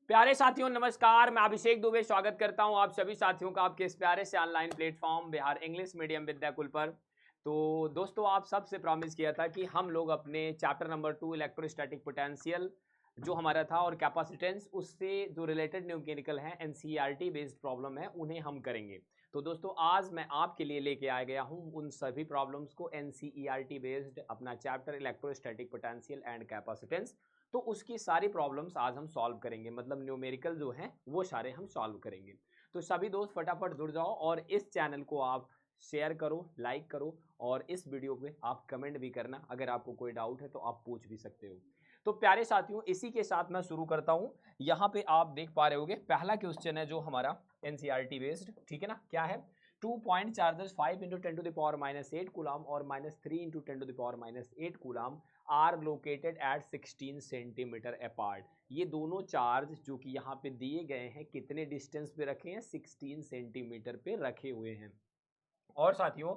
प्यारे साथियों नमस्कार, मैं अभिषेक दुबे स्वागत करता हूं आप सभी साथियों का आपके इस प्यारे से online platform Bihar English medium Vidyakul पर। तो दोस्तों आप सबसे प्रॉमिस किया था कि हम लोग अपने चैप्टर नंबर 2 इलेक्ट्रोस्टैटिक पोटेंशियल जो हमारा था और कैपेसिटेंस उससे जो रिलेटेड न्यूमेरिकल हैं एनसीईआरटी बेस्ड प्रॉब्लम है उन्हें हम करेंगे। तो दोस्तों आज मैं आपके लिए लेके आ गया हूं उन सभी प्रॉब्लम्स को एनसीईआरटी बेस्ड अपना chapter electrostatic potential and capacitance. तो उसकी सारी प्रॉब्लम्स आज हम सॉल्व करेंगे, मतलब न्यूमेरिकल जो हैं वो सारे हम सॉल्व करेंगे। तो सभी दोस्त फटाफट जुड़ जाओ और इस चैनल को आप शेयर करो, लाइक करो और इस वीडियो पे आप कमेंट भी करना। अगर आपको कोई डाउट है तो आप पूछ भी सकते हो। तो प्यारे साथियों इसी के साथ मैं शुरू करता हूं। यहाँ पे आप देख पा रहे होगे पहला क्वेश्चन है जो हमारा एनसीईआरटी बेस्ड, ठीक है ना। क्या है? 2 point charges 5 into 10 to the power -8 coulomb और -3 into 10 to the power -8 coulomb are located at 16 centimetre apart. ये दोनों चार्ज जो कि यहाँ पे दिए गए हैं कितने डिस्टेंस पे रखे हैं? 16 सेंटीमीटर पे रखे हुए हैं। और साथियों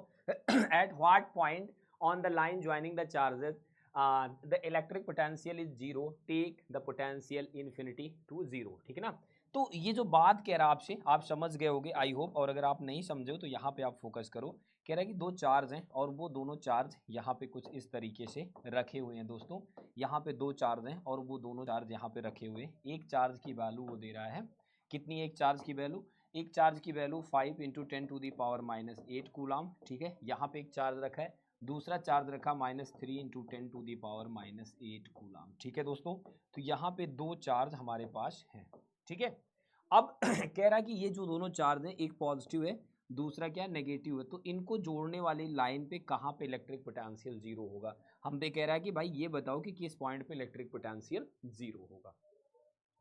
at what point on the line joining the charges the electric potential is zero, take the potential infinity to zero, ठीक है ना। तो ये जो बात कह रहा है आपसे, आप समझ गए होगे आई होप, और अगर आप नहीं समझे हो तो यहाँ पे आप फोकस करो। कह रहा है कि दो चार्ज हैं और वो दोनों चार्ज यहाँ पे कुछ इस तरीके से रखे हुए हैं दोस्तों। यहाँ पे दो चार्ज हैं और वो दोनों चार्ज यहाँ पे रखे हुए हैं। एक चार्ज की वैल्यू वो दे रहा है कितनी? एक चार्ज की वैल्यू, एक चार्ज की value 5 into 10 to the power -8 coulomb, ठीक है। यहाँ पे एक चार्ज रखा है, दूसरा चार्ज रखा -3 into 10 to the power -8 coulomb, ठीक है दोस्तों। तो यहाँ पे दो चार्ज हमारे पास हैं, ठीक है। अब कह रहा है कि ये जो दोनों चार्ज हैं एक पॉजिटिव है दूसरा क्या नेगेटिव है, तो इनको जोड़ने वाली लाइन पे कहाँ पे इलेक्ट्रिक पोटेंशियल जीरो होगा? हमसे कह रहा है कि भाई ये बताओ कि किस पॉइंट पे इलेक्ट्रिक पोटेंशियल जीरो होगा।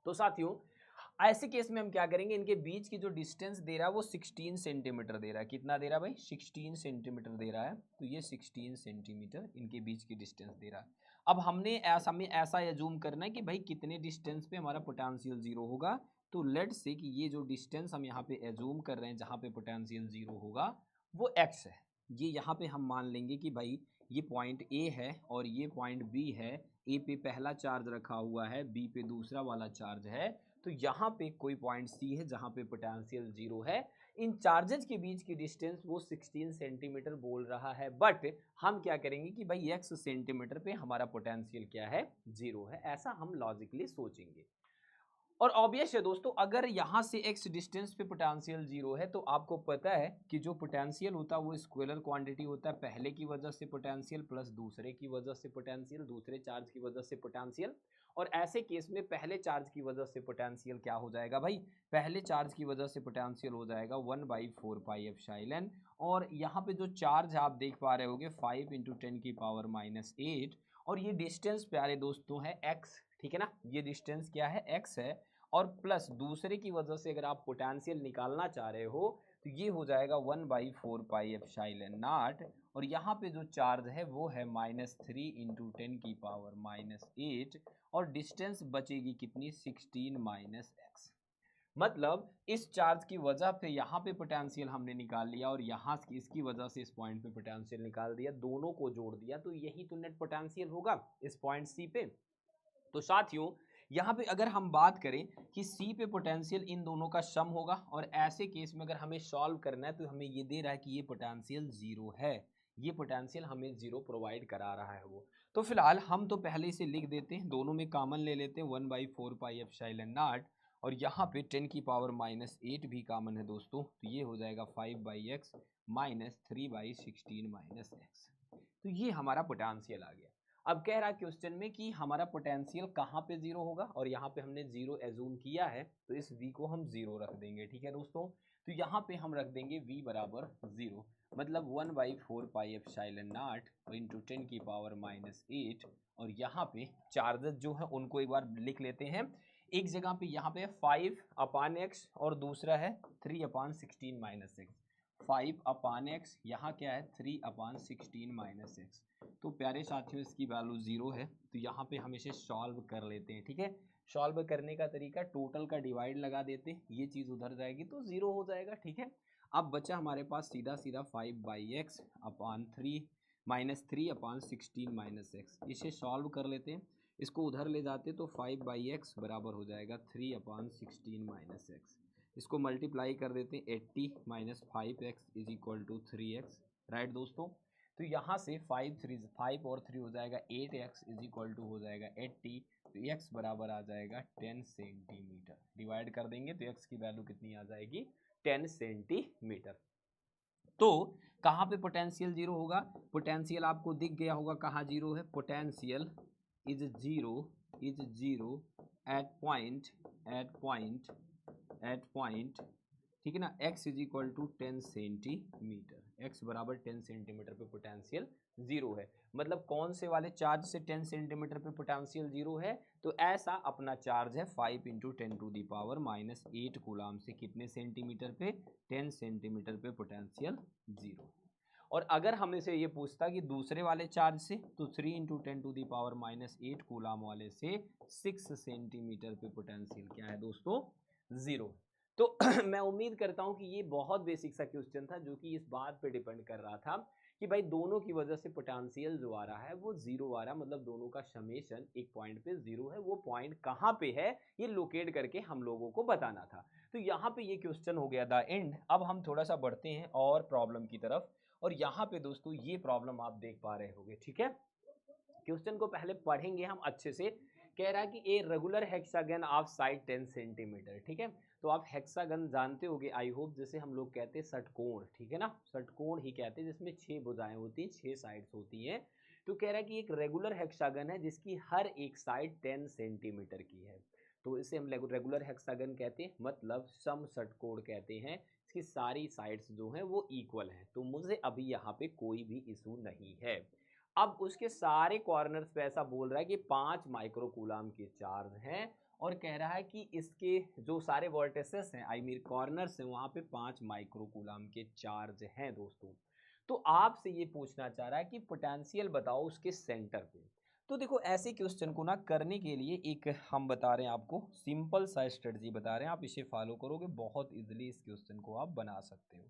तो साथियों ऐसे केस में हम क्या करेंगे, इनके बीच की जो डिस्टेंस दे रहा है वो 16 सेंटीमीटर दे रहा है। कितना दे रहा है भाई? 16 सेंटीमीटर दे रहा है। तो ये 16 सेंटीमीटर इनके बीच की डिस्टेंस दे रहा है। अब हमें ऐसा एज्यूम करना है कि भाई कितने डिस्टेंस पे हमारा पोटेंशियल जीरो होगा। तो लेट्स से कि ये जो डिस्टेंस हम यहाँ पे एज्यूम कर रहे हैं जहाँ पे पोटेंशियल जीरो होगा वो x है। ये यहाँ पे हम मान लेंगे कि भाई ये पॉइंट A है और ये पॉइंट B है। A पे पहला चार्ज रखा हुआ है, B पे दूसरा वाला चार्ज है। तो यहाँ पे कोई पॉइंट सी है जहाँ पे पोटेंशियल जीरो है। इन चार्जेस के बीच की डिस्टेंस वो 16 सेंटीमीटर बोल रहा है, बट हम क्या करेंगे कि भाई x सेंटीमीटर पे हमारा पोटेंशियल क्या है? जीरो है। ऐसा हम लॉजिकली सोचेंगे। और ऑब्वियस है दोस्तों, अगर यहाँ से x डिस्टेंस पे पोटेंशियल जीरो है तो आपको पता है कि जो पोटेंशियल होता है वो स्केलर क्वांटिटी होता है। पहले की वजह से पोटेंशियल प्लस दूसरे की वजह से पोटेंशियल, दूसरे चार्ज की वजह से पोटेंशियल। और ऐसे केस में पहले चार्ज की वजह से पोटेंशियल क्या हो जाएगा भाई? पहले चार्ज की वजह से पोटेंशियल हो जाएगा 1/4πε। और यहाँ पे जो चार्ज आप देख पा रहे होगे 5 इंटू 10 की पावर -8, और ये डिस्टेंस प्यारे दोस्तों है x, ठीक है ना। ये डिस्टेंस क्या है? x है। और प्लस दूसरे की वजह से अगर आप पोटेंशियल निकालना चाह रहे हो तो ये हो जाएगा 1/4πε0। और यहाँ पे जो चार्ज है वो है -3 इंटू 10 की पावर -8, और डिस्टेंस बचेगी कितनी? 16 x। मतलब इस चार्ज की वजह पे यहाँ पे पोटेंशियल हमने निकाल लिया और यहाँ इसकी वजह से इस पॉइंट पे पोटेंशियल निकाल दिया, दोनों को जोड़ दिया, तो यही तो नेट पोटेंशियल होगा इस पॉइंट सी पे। तो साथियों यहाँ पे अगर हम बात करें कि सी पे पोटेंशियल इन दोनों का सम होगा, और ऐसे केस में अगर हमें सॉल्व करना है तो हमें ये दे रहा है कि ये पोटेंशियल जीरो है। ये पोटेंशियल हमें जीरो प्रोवाइड करा रहा है वो। तो फिलहाल हम तो पहले से लिख देते हैं, दोनों में कॉमन ले लेते हैं 1/4πε0। और यहाँ पे 10 की पावर -8 भी कॉमन है दोस्तों, तो ये हो जाएगा 5/x -3/16 x। तो ये हमारा पोटेंशियल आ गया। अब कह रहा है क्वेश्चन में कि हमारा पोटेंशियल कहाँ पे जीरो होगा, और यहाँ पे हमने जीरो एज्यूम किया है तो इस v को हम जीरो रख देंगे, ठीक है दोस्तों। तो यहाँ पे हम रख देंगे v बराबर जीरो, मतलब 1/4πε0 इंटू 10 की पावर -8। और यहाँ पे चार्जेस जो है उनको एक बार लिख लेते हैं। एक जगह पे यहाँ पे 5/x और दूसरा है 3/16 x। 5/x, यहाँ क्या है 3/16 x। तो प्यारे साथियों इसकी वैल्यू जीरो है, तो यहाँ पे हम इसे सॉल्व कर लेते हैं, ठीक है। सॉल्व करने का तरीका, टोटल का डिवाइड लगा देते हैं, ये चीज़ उधर जाएगी तो जीरो हो जाएगा, ठीक है। अब बचा हमारे पास सीधा सीधा 5/x/3 -3/16 x। इसे सॉल्व कर लेते हैं। इसको उधर ले जाते तो 5/x बराबर हो जाएगा 3/16 माइनस एक्स। इसको मल्टीप्लाई कर देते हैं 80 minus 5x is equal to 3x, right दोस्तों। तो यहाँ से 5 और 3 हो जाएगा 8x इज इक्वल टू हो जाएगा 80। तो x बराबर आ जाएगा 10 सेंटीमीटर। डिवाइड कर देंगे तो x की वैल्यू कितनी आ जाएगी 10 सेंटीमीटर। तो कहाँ पे पोटेंशियल जीरो होगा? पोटेंशियल आपको दिख गया होगा कहाँ जीरो है। Potential is zero at point ठीक है ना, x is equal to 10 centimetre. x बराबर 10 सेंटीमीटर पे पोटेंशियल जीरो है। मतलब कौन से वाले चार्ज से 10 सेंटीमीटर पे पोटेंशियल जीरो है? तो ऐसा अपना चार्ज है 5 × 10⁻⁻8 कूलाम से कितने सेंटीमीटर पे? 10 सेंटीमीटर पे पोटेंशियल जीरो। और अगर हमें से ये पूछता कि दूसरे वाले चार्ज से, तो 3 × 10⁻⁻8 कूलाम वाले से 6 सेंटीमीटर पे पोटेंशियल क्या है दोस्तों? जीरो। तो मैं उम्मीद करता हूं कि ये बहुत बेसिक सा क्वेश्चन था जो कि इस बात पे डिपेंड कर रहा था कि भाई दोनों की वजह से पोटेंशियल जो आ रहा है वो जीरो आ रहा है, मतलब दोनों का समेशन एक पॉइंट पे जीरो है। वो पॉइंट कहाँ पे है ये लोकेट करके हम लोगों को बताना था। तो यहाँ पे ये क्वेश्चन हो गया द एंड। अब हम थोड़ा सा बढ़ते हैं और प्रॉब्लम की तरफ। और यहाँ पे दोस्तों ये प्रॉब्लम आप देख पा रहे होंगे, ठीक है। क्वेश्चन को पहले पढ़ेंगे हम अच्छे से। कह रहा है कि a regular hexagon of side 10 centimetre, ठीक है। तो आप हेक्सागन जानते होगे आई होप, जैसे हम लोग कहते हैं षटकोण, ठीक है ना, षटकोण ही कहते हैं जिसमें 6 भुजाएं होती हैं, 6 साइड्स होती हैं। तो कह रहा है कि एक रेगुलर हेक्सागन है जिसकी हर एक साइड 10 सेंटीमीटर की है। तो इसे हम रेगुलर हेक्सागन कहते हैं, मतलब सम षटकोण कहते हैं। इसकी सारी साइड्स जो हैं वो इक्वल हैं। तो मुझे अभी यहाँ पे कोई भी इशू नहीं है। अब उसके सारे कॉर्नर्स पे ऐसा बोल रहा है कि 5 माइक्रोकूलाम के चार्ज हैं, और कह रहा है कि इसके जो सारे वर्टिसेस हैं, आई मीन कॉर्नर्स हैं, वहां पे 5 माइक्रोकूलाम के चार्ज हैं दोस्तों। तो आपसे ये पूछना चाह रहा है कि पोटेंशियल बताओ उसके सेंटर पे। तो देखो ऐसे क्वेश्चन को ना करने के लिए एक हम बता रहे हैं आपको सिंपल सा स्ट्रेटजी बता रहे हैं, आप इसे फॉलो करोगे बहुत इजीली इस क्वेश्चन को आप बना सकते हो।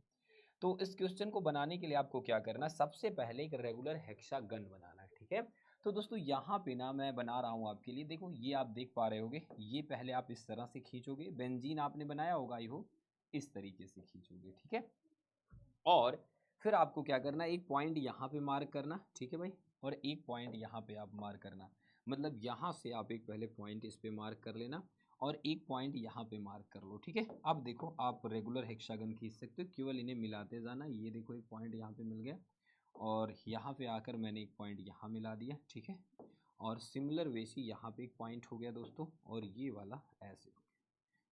तो इस क्वेश्चन को बनाने के लिए आपको क्या करना है, सबसे पहले एक रेगुलर हेक्सागन बनाना है, ठीक है। तो दोस्तों यहाँ पे ना मैं बना रहा हूँ आपके लिए, देखो ये आप देख पा रहे होगे, ये पहले आप इस तरह से खींचोगे, बेंजीन आपने बनाया होगा आई हो, इस तरीके से खींचोगे, ठीक है। और फिर आपको क्या करना है, एक पॉइंट यहाँ पे मार्क करना, ठीक है भाई, और एक पॉइंट यहाँ पे आप मार्क करना। मतलब यहाँ से आप एक पहले पॉइंट इस पे मार्क कर लेना और एक पॉइंट यहाँ पे मार्क कर लो, ठीक है। अब देखो आप रेगुलर हेक्सागन खींच सकते हो, केवल इन्हें मिलाते जाना। ये देखो एक पॉइंट यहाँ पे मिल गया और यहाँ पे आकर मैंने एक पॉइंट यहाँ मिला दिया, ठीक है। और सिमिलर वैसे यहाँ पे एक पॉइंट हो गया दोस्तों, और ये वाला ऐसे हो गया।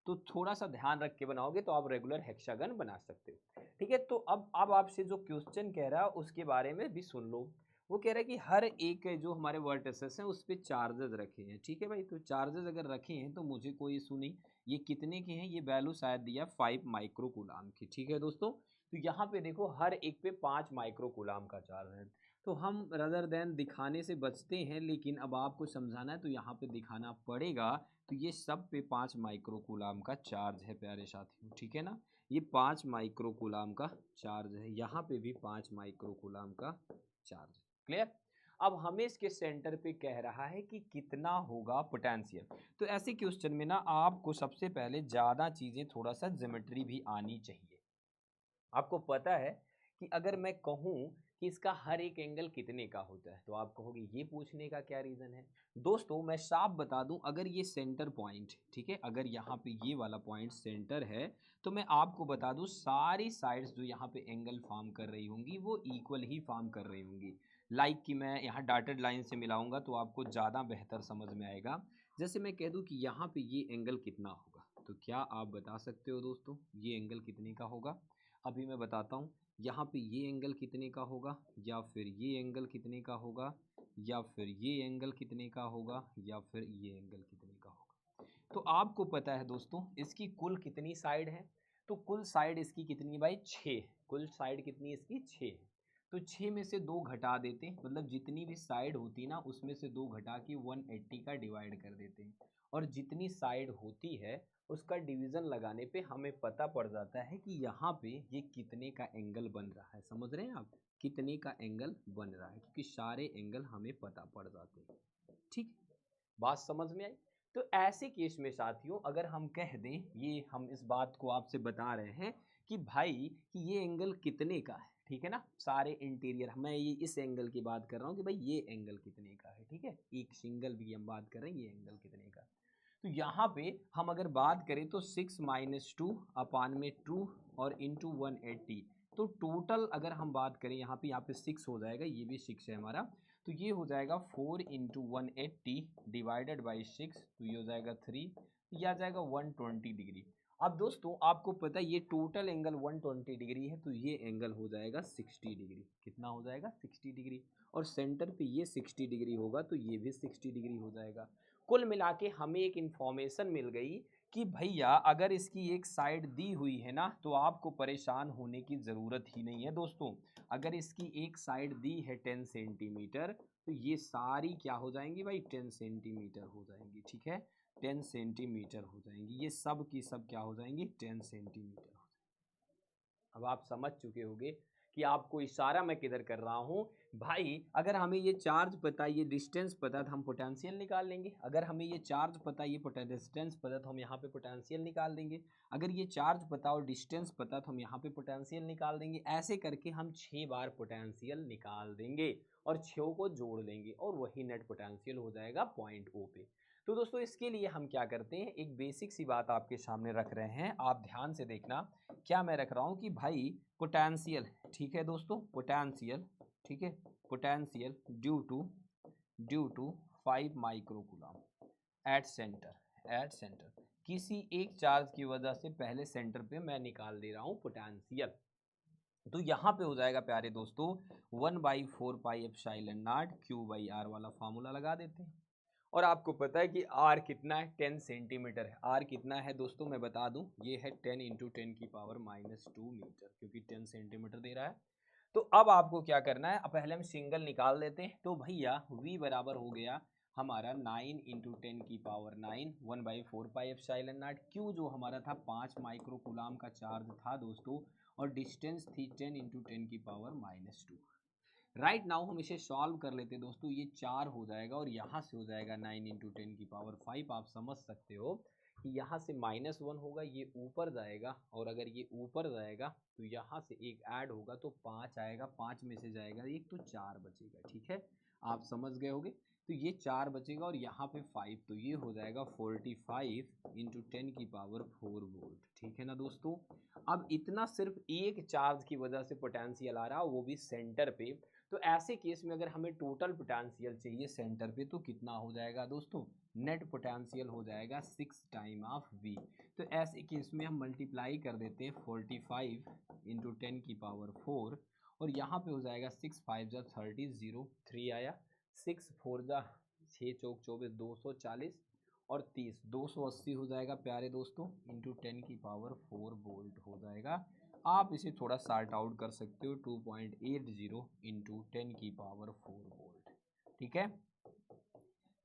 तो थोड़ा सा ध्यान रख के बनाओगे तो आप रेगुलर हेक्सागन बना सकते हो, ठीक है। तो अब आपसे जो क्वेश्चन कह रहा है उसके बारे में भी सुन लो। वो कह रहा है कि हर एक जो हमारे वर्टिसेस हैं उस पर चार्जेस रखे हैं, ठीक है भाई। तो चार्जेस अगर रखे हैं तो मुझे कोई इशू नहीं। ये कितने के हैं, ये वैल्यू शायद दिया 5 माइक्रोकूलाम की, ठीक है दोस्तों। तो यहाँ पे देखो हर एक पे 5 माइक्रोकूलाम का चार्ज है। तो हम रदर देन दिखाने से बचते हैं, लेकिन अब आपको समझाना है तो यहाँ पे दिखाना पड़ेगा। तो ये सब पे 5 माइक्रोकूलाम का चार्ज है प्यारे साथियों, ठीक है ना। ये 5 माइक्रोकूलाम का चार्ज है, यहाँ पे भी 5 माइक्रोकूलाम का चार्ज, क्लियर। अब हमें इसके सेंटर पे कह रहा है कि कितना होगा पोटेंशियल। तो ऐसे क्वेश्चन में ना आपको सबसे पहले ज़्यादा चीज़ें थोड़ा सा ज्योमेट्री भी आनी चाहिए। आपको पता है कि अगर मैं कहूँ कि इसका हर एक एंगल कितने का होता है, तो आप कहोगे ये पूछने का क्या रीज़न है। दोस्तों मैं साफ बता दूं, अगर ये सेंटर पॉइंट, ठीक है, अगर यहाँ पे ये वाला पॉइंट सेंटर है, तो मैं आपको बता दूं सारी साइड्स जो यहाँ पे एंगल फॉर्म कर रही होंगी वो इक्वल ही फॉर्म कर रही होंगी। लाइक कि मैं यहाँ डॉटेड लाइन से मिलाऊंगा तो आपको ज़्यादा बेहतर समझ में आएगा। जैसे मैं कह दूँ कि यहाँ पे ये एंगल कितना होगा, तो क्या आप बता सकते हो दोस्तों ये एंगल कितने का होगा? अभी मैं बताता हूँ, यहाँ पे ये एंगल कितने का होगा, या फिर ये एंगल कितने का होगा, या फिर ये एंगल कितने का होगा, या फिर ये एंगल कितने का होगा। तो आपको पता है दोस्तों इसकी कुल कितनी साइड है। तो कुल साइड इसकी कितनी है भाई, 6। कुल साइड कितनी इसकी, 6 है। तो 6 में से 2 घटा देते हैं, मतलब जितनी भी साइड होती ना उसमें से 2 घटा के 180 का डिवाइड कर देते हैं। और जितनी साइड होती है उसका डिवीज़न लगाने पे हमें पता पड़ जाता है कि यहाँ पे ये कितने का एंगल बन रहा है। समझ रहे हैं आप, कितने का एंगल बन रहा है, क्योंकि सारे एंगल हमें पता पड़ जाते हैं, ठीक। बात समझ में आई? तो ऐसे केस में साथियों अगर हम कह दें, ये हम इस बात को आपसे बता रहे हैं कि भाई कि ये एंगल कितने का है, ठीक है ना, सारे इंटीरियर मैं ये इस एंगल की बात कर रहा हूँ कि भाई ये एंगल कितने का है, ठीक है, एक सिंगल भी हम बात कर रहे हैं ये एंगल कितने का। तो यहाँ पे हम अगर बात करें तो 6 - 2 अपान में 2 और इंटू 180, तो टोटल अगर हम बात करें यहाँ पे 6 हो जाएगा, ये भी 6 है हमारा, तो ये हो जाएगा 4 इंटू 180 डिवाइडेड बाई 6, तो ये हो जाएगा 3, ये आ जाएगा 120 डिग्री। अब दोस्तों आपको पता है ये टोटल एंगल 120 डिग्री है, तो ये एंगल हो जाएगा 60 डिग्री। कितना हो जाएगा? 60 डिग्री। और सेंटर पे ये 60 डिग्री होगा तो ये भी 60 डिग्री हो जाएगा। कुल मिला के हमें एक इंफॉर्मेशन मिल गई कि भैया अगर इसकी एक साइड दी हुई है ना तो आपको परेशान होने की ज़रूरत ही नहीं है दोस्तों। अगर इसकी एक साइड दी है 10 सेंटीमीटर तो ये सारी क्या हो जाएंगी भाई? 10 सेंटीमीटर हो जाएंगी, ठीक है, 10 सेंटीमीटर हो जाएंगी, ये सब की सब क्या हो जाएंगी? 10 सेंटीमीटर हो जाएंगी। अब आप समझ चुके होंगे कि आपको इशारा मैं किधर कर रहा हूं भाई। अगर हमें ये चार्ज पता, ये डिस्टेंस पता तो हम पोटेंशियल निकाल लेंगे। अगर हमें ये चार्ज पता, ये डिस्टेंस पता तो हम यहाँ पे पोटेंशियल निकाल देंगे। अगर ये चार्ज पता और डिस्टेंस पता तो हम यहाँ पे पोटेंशियल निकाल देंगे। ऐसे करके हम 6 बार पोटेंशियल निकाल देंगे और 6 को जोड़ लेंगे और वही नेट पोटेंशियल हो जाएगा पॉइंट ओ पे। तो दोस्तों इसके लिए हम क्या करते हैं, एक बेसिक सी बात आपके सामने रख रहे हैं, आप ध्यान से देखना। क्या मैं रख रहा हूँ कि भाई पोटेंशियल, ठीक है दोस्तों, पोटेंशियल, ठीक है, potential due to 5 microcoulomb at centre किसी एक चार्ज की वजह से पहले सेंटर पे मैं निकाल दे रहा हूँ पोटेंशियल। तो यहाँ पे हो जाएगा प्यारे दोस्तों 1/4 पाई एप्सिलॉन नॉट Q/R वाला फार्मूला लगा देते हैं। और आपको पता है कि R कितना है? 10 सेंटीमीटर है। R कितना है दोस्तों मैं बता दूं, ये है 10 × 10⁻² मीटर, क्योंकि 10 सेंटीमीटर दे रहा है। तो अब आपको क्या करना है, अब पहले हम सिंगल निकाल लेते हैं। तो भैया V बराबर हो गया हमारा 9 × 10⁻9 1/4 पाई एप्सिलॉन नॉट। Q जो हमारा था 5 माइक्रोकूलम का चार्ज था दोस्तों, और डिस्टेंस थी 10 × 10⁻²। राइट नाउ हम इसे सॉल्व कर लेते हैं दोस्तों। ये 4 हो जाएगा और यहाँ से हो जाएगा 9 × 10⁵। आप समझ सकते हो कि यहाँ से -1 होगा, ये ऊपर जाएगा, और अगर ये ऊपर जाएगा तो यहाँ से एक ऐड होगा तो 5 आएगा, 5 में से जाएगा एक तो 4 बचेगा, ठीक है, आप समझ गए होंगे। तो ये 4 बचेगा और यहाँ पे 5, तो ये हो जाएगा 45 × 10⁴ वोल्ट, ठीक है ना दोस्तों। अब इतना सिर्फ एक चार्ज की वजह से पोटेंशियल आ रहा, वो भी सेंटर पे। तो ऐसे केस में अगर हमें टोटल पोटेंशियल चाहिए सेंटर पे तो कितना हो जाएगा दोस्तों? नेट पोटेंशियल हो जाएगा 6 टाइम ऑफ V। तो ऐसे केस में हम मल्टीप्लाई कर देते हैं 45 × 10⁴, और यहाँ पे हो जाएगा 6 × 5 = 30, 0 3 आया, 6 4 = 6 चौक 24, 240 और 30, 280 हो जाएगा प्यारे दोस्तों, इंटू 10⁴ वोल्ट हो जाएगा। आप इसे थोड़ा सार्ट आउट कर सकते हो, 2.80 × 10⁴ वोल्ट, ठीक है।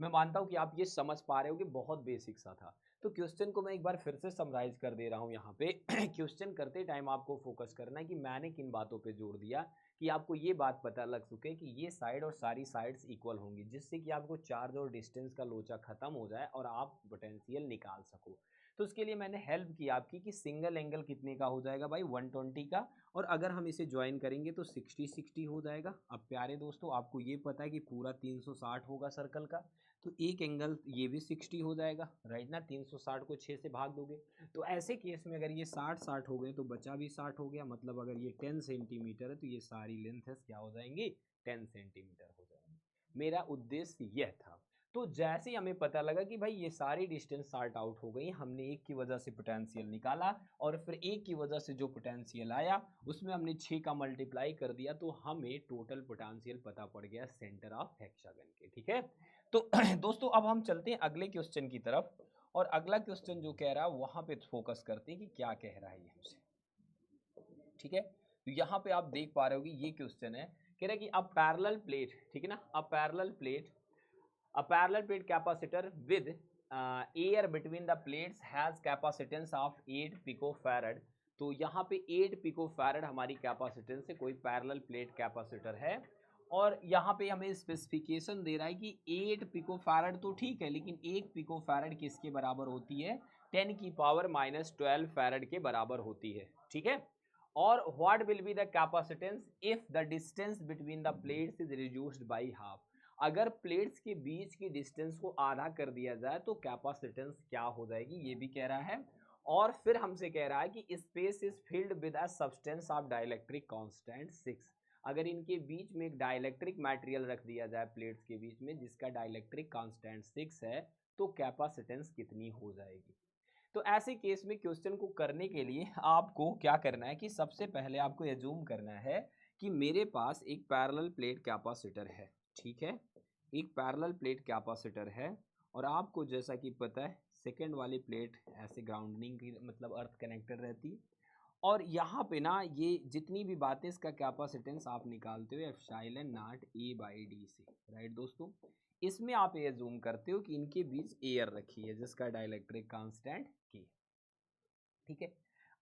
मैं मानता हूं कि आप ये समझ पा रहे हो कि बहुत बेसिक सा था। तो क्वेश्चन को मैं एक बार फिर से समराइज कर दे रहा हूं यहाँ पे। क्वेश्चन करते टाइम आपको फोकस करना है कि मैंने किन बातों पे जोर दिया, कि आपको ये बात पता लग सके कि ये साइड और सारी साइड्स इक्वल होंगी, जिससे कि आपको चार्ज और डिस्टेंस का लोचा खत्म हो जाए और आप पोटेंशियल निकाल सको। तो उसके लिए मैंने हेल्प की आपकी कि सिंगल एंगल कितने का हो जाएगा भाई? 120 का, और अगर हम इसे ज्वाइन करेंगे तो 60 हो जाएगा। अब प्यारे दोस्तों आपको ये पता है कि पूरा 360 होगा सर्कल का, तो एक एंगल ये भी 60 हो जाएगा, राइट ना। 360 को 6 से भाग दोगे तो ऐसे केस में अगर ये 60 हो गए तो बचा भी 60 हो गया, मतलब अगर ये 10 सेंटीमीटर है तो ये सारी लेंथेस क्या हो जाएंगी? 10 सेंटीमीटर हो जाएंगी। मेरा उद्देश्य यह था। तो जैसे ही हमें पता लगा कि भाई ये सारी डिस्टेंस सॉर्ट आउट हो गई, हमने एक की वजह से पोटेंशियल निकाला और फिर एक की वजह से जो पोटेंशियल आया उसमें हमने 6 का मल्टीप्लाई कर दिया, तो हमें टोटल पोटेंशियल पता पड़ गया सेंटर ऑफ हेक्सागन के, ठीक है। तो दोस्तों अब हम चलते हैं अगले क्वेश्चन की तरफ, और अगला क्वेश्चन जो कह रहा है वहां पे फोकस करते हैं कि क्या कह रहा है ये हमसे, ठीक है। तो यहाँ पे आप देख पा रहे हो कि ये क्वेश्चन है, कह रहा है कि अ पैरेलल प्लेट, ठीक है ना, a parallel plate capacitor with air between the plates has capacitance of 8 picofarad। तो यहाँ पे 8 पिकोफैरड हमारी कैपेसिटेंस है, कोई पैरेलल प्लेट कैपेसिटर है, और यहाँ पे हमें स्पेसिफिकेशन दे रहा है कि 8 पिकोफैरड तो ठीक है, लेकिन 1 पिकोफैरड किसके बराबर होती है? 10 की पावर माइनस 12 फैरड के बराबर होती है, ठीक है। और what will be the capacitance if the distance between the plates is reduced by half. अगर प्लेट्स के बीच की डिस्टेंस को आधा कर दिया जाए तो कैपेसिटेंस क्या हो जाएगी, ये भी कह रहा है। और फिर हमसे कह रहा है कि space is filled with a substance of dielectric constant 6। अगर इनके बीच में एक डाइलेक्ट्रिक मटेरियल रख दिया जाए प्लेट्स के बीच में जिसका डाइलेक्ट्रिक कांस्टेंट 6 है, तो कैपेसिटेंस कितनी हो जाएगी। तो ऐसे केस में क्वेश्चन को करने के लिए आपको क्या करना है कि सबसे पहले आपको एज्यूम करना है कि मेरे पास एक पैरेलल प्लेट कैपेसिटर है, ठीक है। एक पैरेलल प्लेट कैपेसिटर है और आपको जैसा कि पता है सेकेंड वाली प्लेट ऐसे ग्राउंडिंग की मतलब अर्थ कनेक्टेड रहती है। और यहाँ पे ना ये जितनी भी बातें इसका कैपेसिटेंस आप निकालते हो epsilon not a by D से, राइट दोस्तों। इसमें आप ये जूम करते हो कि इनके बीच एयर रखी है जिसका डाइलेक्ट्रिक कांस्टेंट के, ठीक है।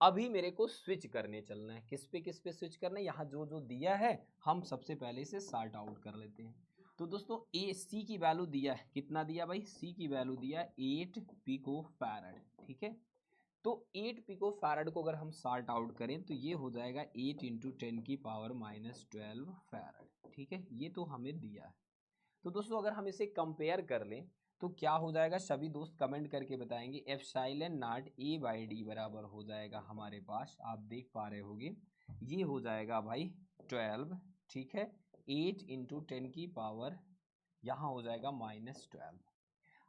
अभी मेरे को स्विच करने चलना है, किस पे स्विच करना है, यहाँ जो जो दिया है हम सबसे पहले इसे सॉर्ट आउट कर लेते हैं। तो दोस्तों ए सी की वैल्यू दिया है, कितना दिया भाई, सी की वैल्यू दिया 8 पिको फैरड, ठीक है। तो 8 पिको फैरड को अगर हम सॉर्ट आउट करें तो ये हो जाएगा 8 इंटू 10 की पावर माइनस 12 फैरड, ठीक है। ये तो हमें दिया है। तो दोस्तों अगर हम इसे कंपेयर कर लें तो क्या हो जाएगा, सभी दोस्त कमेंट करके बताएंगे। Epsilon not a by D बराबर हो जाएगा हमारे पास, आप देख पा रहे होगे ये हो जाएगा भाई 12, ठीक है। 8 इंटू 10 की पावर यहाँ हो जाएगा माइनस 12।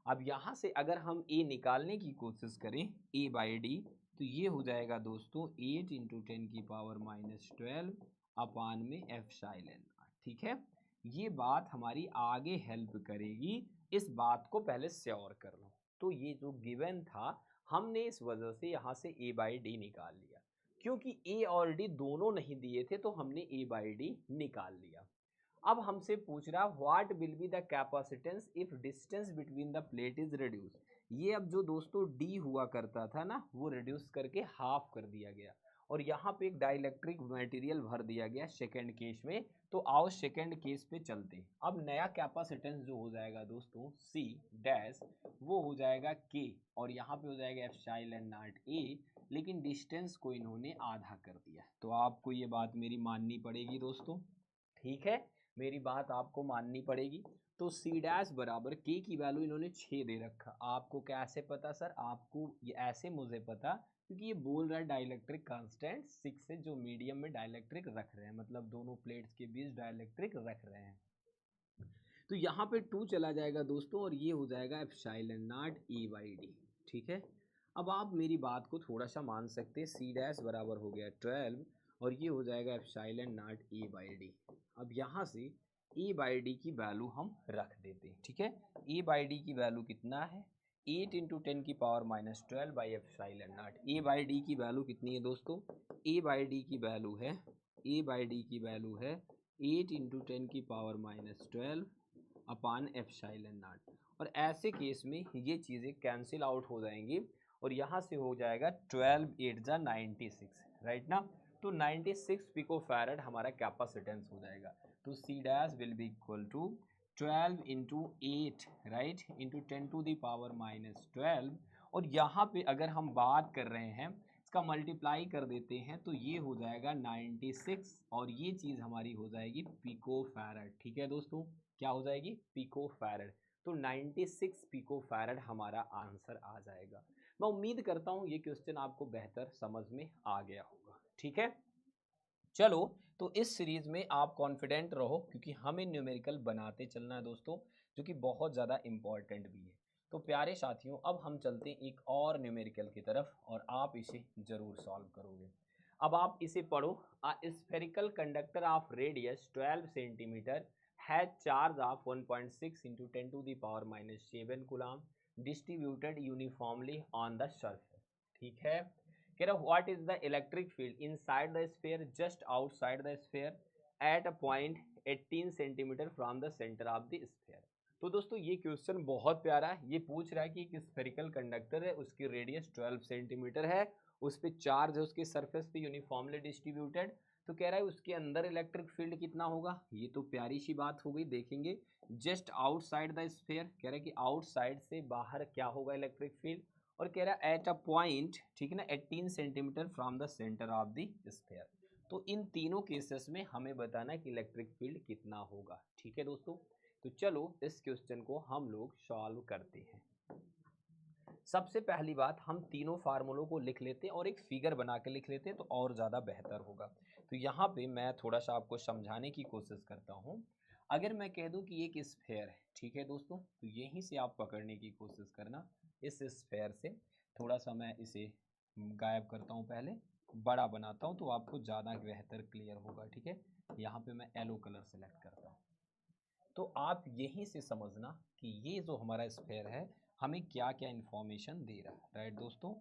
अब यहाँ से अगर हम ए निकालने की कोशिश करें ए बाई डी तो ये हो जाएगा दोस्तों 8 इंटू 10 की पावर माइनस 12 अपान में एप्सिलॉन, ठीक है। ये बात हमारी आगे हेल्प करेगी, इस बात को पहले श्योर कर लो। तो ये जो गिवन था हमने इस वजह से यहाँ से ए बाई डी निकाल लिया, क्योंकि ए और डी दोनों नहीं दिए थे तो हमने ए बाई डी निकाल लिया। अब हमसे पूछ रहा what will be the capacitance if distance between the plate is reduce. ये अब जो दोस्तों डी हुआ करता था ना वो रिड्यूस करके हाफ कर दिया गया और यहाँ पे एक डाइलेक्ट्रिक मटेरियल भर दिया गया सेकंड केस में। तो आओ सेकंड केस पे चलते हैं। अब नया कैपेसिटेंस जो हो जाएगा दोस्तों सी डैश वो हो जाएगा के और यहाँ पे हो जाएगा एप्सिलॉन नॉट ए, लेकिन डिस्टेंस को इन्होंने आधा कर दिया। तो आपको ये बात मेरी माननी पड़ेगी दोस्तों, ठीक है, मेरी बात आपको माननी पड़ेगी। तो सी डैश बराबर के की वैल्यू इन्होंने 6 दे रखा। आपको कैसे पता सर, आपको ये ऐसे मुझे पता क्योंकि ये बोल रहा है डाइलेक्ट्रिक कांस्टेंट 6 से जो मीडियम में डाइलेक्ट्रिक रख रहे हैं, मतलब दोनों प्लेट्स के बीच डाइलेक्ट्रिक रख रहे हैं। तो यहाँ पे 2 चला जाएगा दोस्तों और ये हो जाएगा epsilon not a by D, ठीक है। अब आप मेरी बात को थोड़ा सा मान सकते हैं, सी डैश बराबर हो गया 12 और ये हो जाएगा epsilon not a by D. अब यहाँ से ए बाई डी की वैल्यू हम रख देते हैं, ठीक है। ए बाई डी की वैल्यू कितना है, 8 इंटू 10 की power minus 12 by epsilon not. A by D की वैल्यू कितनी है दोस्तों, ए बाई डी की वैल्यू है, ए बाई डी की वैल्यू है 8 इंटू 10 की power minus 12 upon epsilon not. और ऐसे केस में ये चीज़ें कैंसिल आउट हो जाएंगी और यहाँ से हो जाएगा 12 8 जा 96, राइट ना। तो 96 पिको फैरड हमारा कैपेसिटेंस हो जाएगा। तो C dash will be equal to 12 into 8 right into 10 to the power minus 12। और यहाँ पे अगर हम बात कर रहे हैं इसका मल्टीप्लाई कर देते हैं तो ये हो जाएगा 96 और ये चीज़ हमारी हो जाएगी पिको फैरड, ठीक है दोस्तों, क्या हो जाएगी पिको फैरड। तो 96 पिको फैरड हमारा आंसर आ जाएगा। मैं उम्मीद करता हूँ ये क्वेश्चन आपको बेहतर समझ में आ गया होगा, ठीक है। चलो तो इस सीरीज में आप कॉन्फिडेंट रहो क्योंकि हमें न्यूमेरिकल बनाते चलना है दोस्तों, जो कि बहुत ज़्यादा इम्पॉर्टेंट भी है। तो प्यारे साथियों अब हम चलते हैं एक और न्यूमेरिकल की तरफ और आप इसे ज़रूर सॉल्व करोगे। अब आप इसे पढ़ो। A spherical conductor of radius 12 centimetre has charge of 1.6 into 10 to the power minus 7 coulomb distributed uniformly on the surface, ठीक है। कह रहा what is the electric field inside the sphere just outside the sphere at a point 18 centimetre from the centre of the sphere. तो दोस्तों ये question बहुत प्यारा है। ये पूछ रहा है कि एक स्फेरिकल कंडक्टर है, उसकी रेडियस 12 सेंटीमीटर है, उस पर चार्ज है उसके सरफेस पे यूनिफॉर्मली डिस्ट्रीब्यूटेड तो कह रहा है उसके अंदर इलेक्ट्रिक फील्ड कितना होगा, ये तो प्यारी सी बात हो गई। देखेंगे जस्ट आउटसाइड द स्फीयर, कह रहा है कि आउटसाइड से बाहर क्या होगा इलेक्ट्रिक फील्ड, और कह रहा है एट अ पॉइंट, ठीक है ना, 18 centimetre from the centre of the sphere. तो इन तीनों केसेस में हमें बताना है कि इलेक्ट्रिक फील्ड कितना होगा। ठीक है दोस्तों, तो चलो इस क्वेश्चन को हम लोग सॉल्व करते हैं। सबसे पहली बात, हम तीनों फार्मूलों को लिख लेते हैं और एक फिगर बना के लिख लेते हैं तो और ज़्यादा बेहतर होगा। तो यहाँ पे मैं थोड़ा सा आपको समझाने की कोशिश करता हूँ। अगर मैं कह दूँ कि एक स्फेयर है, ठीक है दोस्तों, तो यहीं से आप पकड़ने की कोशिश करना। इस स्फेयर से थोड़ा सा मैं इसे गायब करता हूँ, पहले बड़ा बनाता हूँ तो आपको ज़्यादा बेहतर क्लियर होगा। ठीक है, यहाँ पे मैं येलो कलर सेलेक्ट करता हूँ। तो आप यहीं से समझना कि ये जो हमारा स्फेयर है हमें क्या क्या इन्फॉर्मेशन दे रहा है, राइट दोस्तों।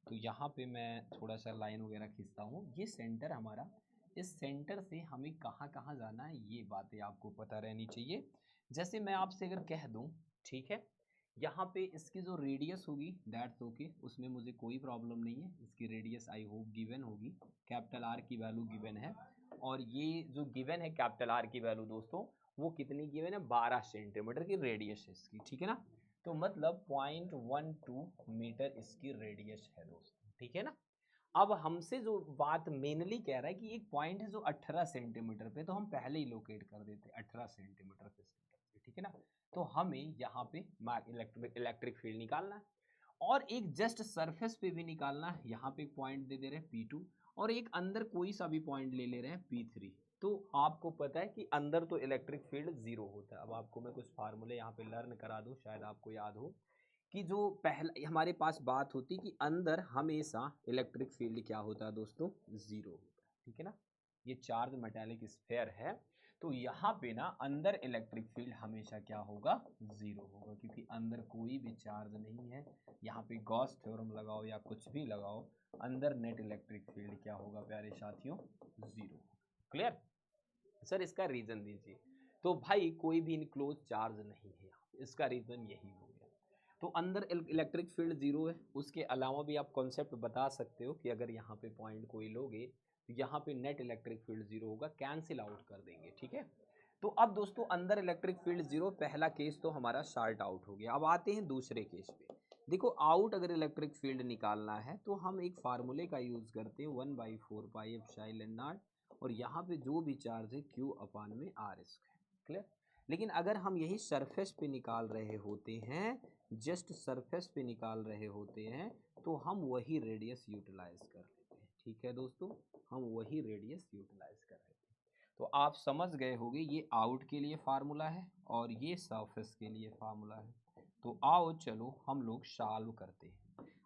तो यहाँ पे मैं थोड़ा सा लाइन वगैरह खींचता हूँ। ये सेंटर हमारा, इस सेंटर से हमें कहाँ कहाँ जाना है ये बातें आपको पता रहनी चाहिए। जैसे मैं आपसे अगर कह दूँ, ठीक है, यहाँ पे इसकी जो रेडियस होगी दैट्स ओके, उसमें मुझे कोई प्रॉब्लम नहीं है। इसकी रेडियस आई होप गिवन होगी, कैपिटल आर की वैल्यू गिवन है, और ये जो गिवन है कैपिटल आर की वैल्यू दोस्तों, वो कितनी गिवन है, 12 सेंटीमीटर की रेडियस है इसकी। ठीक है ना, तो मतलब 0.12 मीटर इसकी रेडियस है दोस्तों। ठीक है ना, अब हमसे जो बात मेनली कह रहा है कि एक पॉइंट है जो 18 सेंटीमीटर पे, तो हम पहले ही लोकेट कर देते हैं 18 सेंटीमीटर पे सेंटर पे। ठीक है ना, तो हमें यहाँ पे इलेक्ट्रिक फील्ड निकालना है, और एक जस्ट सरफेस पे भी निकालना है। यहाँ पे एक पॉइंट दे रहे हैं P2, और एक अंदर कोई सा भी पॉइंट ले ले रहे हैं P3। तो आपको पता है कि अंदर तो इलेक्ट्रिक फील्ड जीरो होता है। अब आपको मैं कुछ फार्मूले यहाँ पे लर्न करा दूँ, शायद आपको याद हो कि जो पहला हमारे पास बात होती कि अंदर हमेशा इलेक्ट्रिक फील्ड क्या होता है दोस्तों, जीरो होता है। ठीक है ना, ये चार्ज मेटालिक स्फेयर है, तो यहाँ पे ना अंदर इलेक्ट्रिक फील्ड हमेशा क्या होगा, जीरो होगा, क्योंकि अंदर कोई भी चार्ज नहीं है। यहाँ पे गॉस थ्योरम लगाओ या कुछ भी लगाओ, अंदर नेट इलेक्ट्रिक फील्ड क्या होगा प्यारे साथियों, जीरो। क्लियर सर, इसका रीजन दीजिए। तो भाई कोई भी इनक्लोज चार्ज नहीं है, इसका रीजन यही हो गया। तो अंदर इलेक्ट्रिक फील्ड जीरो है। उसके अलावा भी आप कॉन्सेप्ट बता सकते हो कि अगर यहाँ पे पॉइंट कोई लोगे तो यहाँ पे नेट इलेक्ट्रिक फील्ड जीरो होगा, कैंसिल आउट कर देंगे। ठीक है, तो अब दोस्तों अंदर इलेक्ट्रिक फील्ड जीरो, पहला केस तो हमारा शार्ट आउट हो गया। अब आते हैं दूसरे केस पे। देखो आउट अगर इलेक्ट्रिक फील्ड निकालना है तो हम एक फार्मूले का यूज करते हैं 1/4 पाई एप्सिलॉन नॉट, और यहाँ पे जो भी चार्ज है Q अपान में R स्क्वायर। क्लियर, लेकिन अगर हम यही सरफेस पे निकाल रहे होते हैं, जस्ट सरफेस पे निकाल रहे होते हैं, तो हम वही रेडियस यूटिलाइज कर लेते हैं। ठीक है दोस्तों, हम वही रेडियस यूटिलाइज कर लेते हैं। तो आप समझ गए होंगे ये आउट के लिए फार्मूला है और ये सरफेस के लिए फार्मूला है। तो आओ चलो हम लोग सॉल्व करते हैं।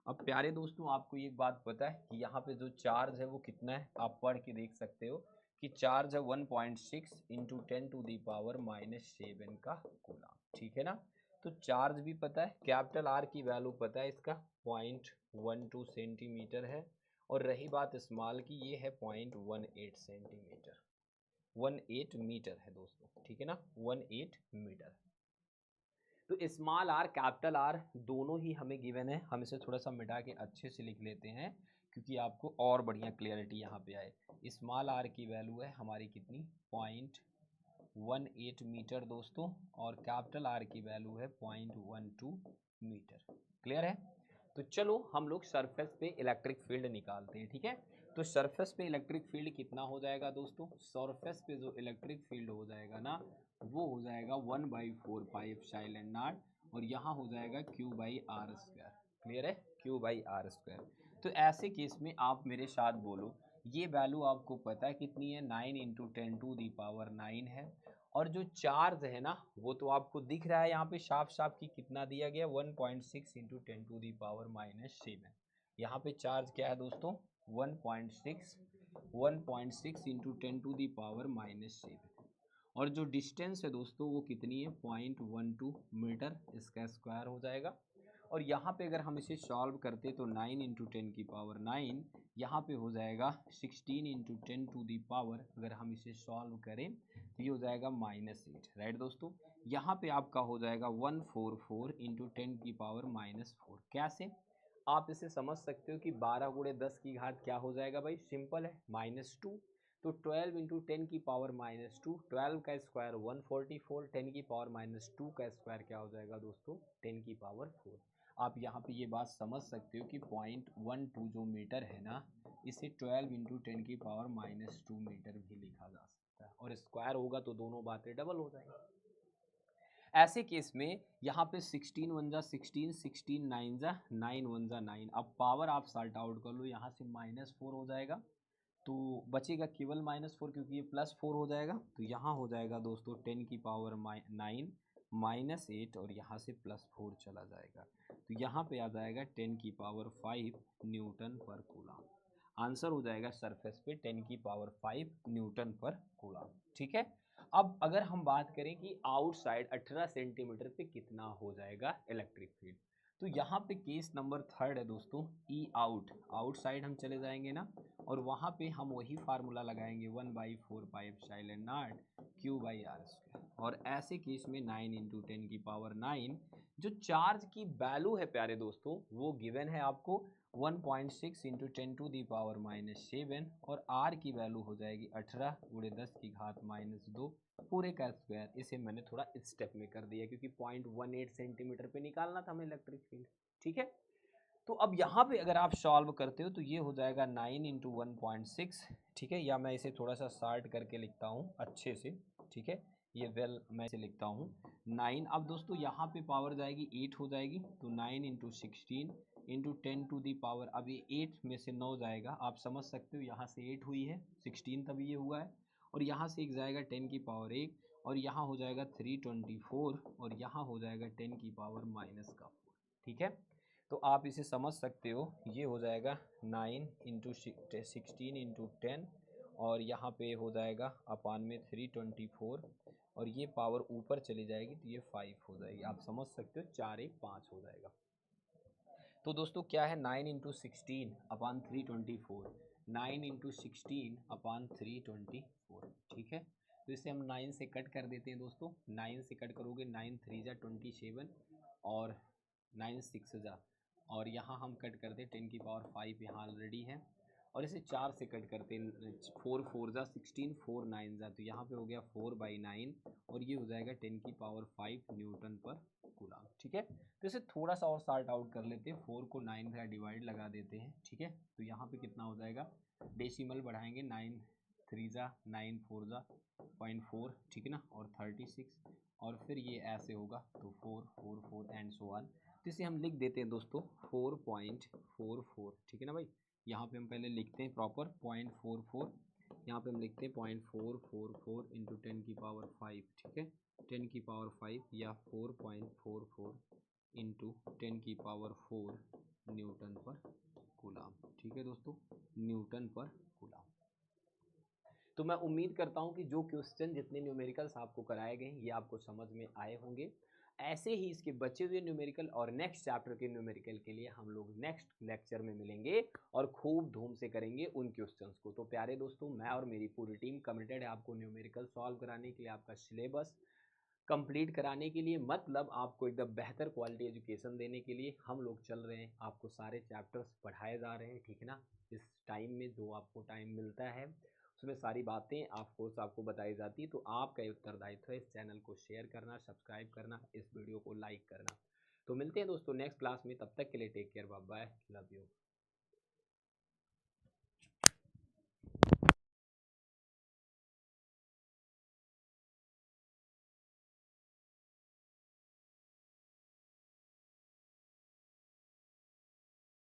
अब प्यारे दोस्तों आपको एक बात पता है कि यहाँ पे जो चार्ज है वो कितना है, आप पढ़ के देख सकते हो कि चार्ज है 1.6 इंटू 10⁻⁻7 का कूलम। ठीक है ना, तो चार्ज भी पता है, कैपिटल आर की वैल्यू पता है, इसका 0.12 सेंटीमीटर है, और रही बात स्मॉल की, ये है 0.18 सेंटीमीटर, 18 मीटर है दोस्तों। ठीक है ना, 18 मीटर। तो स्मॉल आर कैपिटल आर दोनों ही हमें गिवन है। हम इसे थोड़ा सा मिटा के अच्छे से लिख लेते हैं क्योंकि आपको और बढ़िया क्लियरिटी यहाँ पे आए। स्मॉल आर की वैल्यू है हमारी कितनी, 0.18 मीटर दोस्तों, और कैपिटल आर की वैल्यू है 0.12 मीटर। क्लियर है, तो चलो हम लोग सरफेस पे इलेक्ट्रिक फील्ड निकालते हैं। ठीक है, तो सरफेस पे इलेक्ट्रिक फील्ड कितना हो जाएगा दोस्तों, सरफेस पे जो इलेक्ट्रिक फील्ड हो जाएगा ना, वो हो जाएगा 1/4 पाई एप्सिलॉन नॉट, और यहाँ हो जाएगा Q/R स्क्वायर। क्लियर है, Q/R स्क्वायर। तो ऐसे केस में आप मेरे साथ बोलो, ये वैल्यू आपको पता है कितनी है, 9 इंटू 10⁻9 है, और जो चार्ज है ना वो तो आपको दिख रहा है यहाँ पे साफ साफ कि कितना दिया गया, 1.6 इंटू 10⁻⁻7। यहाँ पे चार्ज क्या है दोस्तों, 1.6 इंटू 10⁻⁻7, और जो डिस्टेंस है दोस्तों वो कितनी है, 0.12 मीटर, इसका स्क्वायर हो जाएगा। और यहाँ पे अगर हम इसे सॉल्व करते तो 9 इंटू 10⁻9 यहाँ पे हो जाएगा 16 इंटू 10⁻, अगर हम इसे सॉल्व करें तो ये हो जाएगा -8। राइट दोस्तों, यहाँ पे आपका हो जाएगा 144 इंटू 10⁻⁻4। कैसे आप इसे समझ सकते हो कि 12 × 10 की घात क्या हो जाएगा भाई, सिंपल है, -2। तो 12 इंटू 10 की पावर -2, 12 का स्क्वायर 144, 10 की पावर -2 का स्क्वायर क्या हो जाएगा दोस्तों 10 की पावर 4। आप यहाँ पे ये बात समझ सकते हो कि 0.12 जो मीटर है ना, इसे 12 इंटू 10 की पावर -2 मीटर भी लिखा जा सकता है, और स्क्वायर होगा तो दोनों बातें डबल हो जाएंगी। ऐसे केस में यहाँ पे 16 1 जा 16, 16 9 जा 9 1 जा 9। अब पावर आप सॉल्ट आउट कर लो, यहाँ से -4 हो जाएगा तो बचेगा केवल -4, क्योंकि ये +4 हो जाएगा। तो यहाँ हो जाएगा दोस्तों 10 की पावर 9 -8, और यहाँ से +4 चला जाएगा, तो यहाँ पे आ जाएगा 10 की पावर 5 न्यूटन पर कूलम। आंसर हो जाएगा सरफेस पे 10 की पावर 5 न्यूटन पर कूलम। ठीक है। अब अगर हम बात करें कि आउटसाइड 18 सेंटीमीटर पे कितना हो जाएगा इलेक्ट्रिक फील्ड, तो यहाँ पे केस नंबर 3 है दोस्तों, ई आउट। आउटसाइड हम चले जाएंगे ना, और वहाँ पे हम वही फार्मूला लगाएंगे 1/4 पाई एप्सिलॉन नॉट Q/r²। और ऐसे केस में 9 इंटू 10 की पावर 9, जो चार्ज की वैल्यू है प्यारे दोस्तों वो गिवन है आपको 1.6 इंटू 10 टू दी पावर -7, और r की वैल्यू हो जाएगी 18 गुणे 10 की घात -2 पूरे का स्क्वायर। इसे मैंने थोड़ा स्टेप में कर दिया क्योंकि 0.18 सेंटीमीटर पे निकालना था हमें इलेक्ट्रिक फील्ड। ठीक है। तो अब यहाँ पे अगर आप सॉल्व करते हो तो ये हो जाएगा 9 इंटू 1.6। ठीक है, या मैं इसे थोड़ा सा शार्ट करके लिखता हूँ अच्छे से। ठीक है, ये मैं इसे लिखता हूँ 9। अब दोस्तों यहाँ पे पावर जाएगी 8 हो जाएगी, तो 9 into 16 into 10 to the power, अब ये 8 में से 9 जाएगा, आप समझ सकते हो यहाँ से 8 हुई है, 16 तभी ये हुआ है, और यहाँ से एक जाएगा 10 की पावर 1, और यहाँ हो जाएगा 324, और यहाँ हो जाएगा 10 की पावर -4। ठीक है, तो आप इसे समझ सकते हो, ये हो जाएगा 9 इंटू 16 इंटू 10, और यहाँ पे हो जाएगा अपान में 324, और ये पावर ऊपर चली जाएगी तो ये 5 हो जाएगी। आप समझ सकते हो 4 1 5 हो जाएगा। तो दोस्तों क्या है 9 इंटू 16 अपान 324, 9 इंटू 16 अपान 324। ठीक है, तो इसे हम 9 से कट कर देते हैं दोस्तों। 9 से कट करोगे 9 3 जा 27, और 9 6 जा, और यहाँ हम कट करते हैं 10 की पावर 5 यहाँ ऑलरेडी है, और इसे 4 से कट करते हैं 4 4 जा 16, 4 9 जा, तो यहाँ पे हो गया 4/9, और ये हो जाएगा 10 की पावर 5 न्यूटन पर कूलम। ठीक है, तो इसे थोड़ा सा और सॉर्ट आउट कर लेते हैं, 4 को 9 का डिवाइड लगा देते हैं। ठीक है, तो यहाँ पे कितना हो जाएगा, डेसिमल बढ़ाएंगे 9 3 जा 9 4 जा 0.4, ठीक है ना, और 36, और फिर ये ऐसे होगा तो 4 4 4 एंड सो ऑन। तो इसे हम लिख देते हैं दोस्तों 4.44। ठीक है ना भाई, यहाँ पे हम पहले लिखते हैं प्रॉपर 0.44, यहाँ पे हम लिखते हैं 0.444 इंटू 10 की पावर 5। ठीक है, 10 की पावर 5 या 4.44 इंटू 10 की पावर 4 न्यूटन पर कूलम। ठीक है दोस्तों, न्यूटन पर कूलम। तो मैं उम्मीद करता हूं कि जो क्वेश्चन जितने न्यूमेरिकल्स आपको कराए गए ये आपको समझ में आए होंगे। ऐसे ही इसके बचे हुए न्यूमेरिकल और नेक्स्ट चैप्टर के न्यूमेरिकल के लिए हम लोग नेक्स्ट लेक्चर में मिलेंगे और खूब धूम से करेंगे उन क्वेश्चंस को। तो प्यारे दोस्तों, मैं और मेरी पूरी टीम कमिटेड है आपको न्यूमेरिकल सॉल्व कराने के लिए, आपका सिलेबस कंप्लीट कराने के लिए, मतलब आपको एकदम बेहतर क्वालिटी एजुकेशन देने के लिए हम लोग चल रहे हैं। आपको सारे चैप्टर्स पढ़ाए जा रहे हैं, ठीक है ना। इस टाइम में जो आपको टाइम मिलता है उसमें सारी बातें आपको बताई जाती है। तो आपका ये उत्तरदायित्व है इस चैनल को शेयर करना, सब्सक्राइब करना, इस वीडियो को लाइक करना। तो मिलते हैं दोस्तों नेक्स्ट क्लास में, तब तक के लिए take care, bye bye, love you.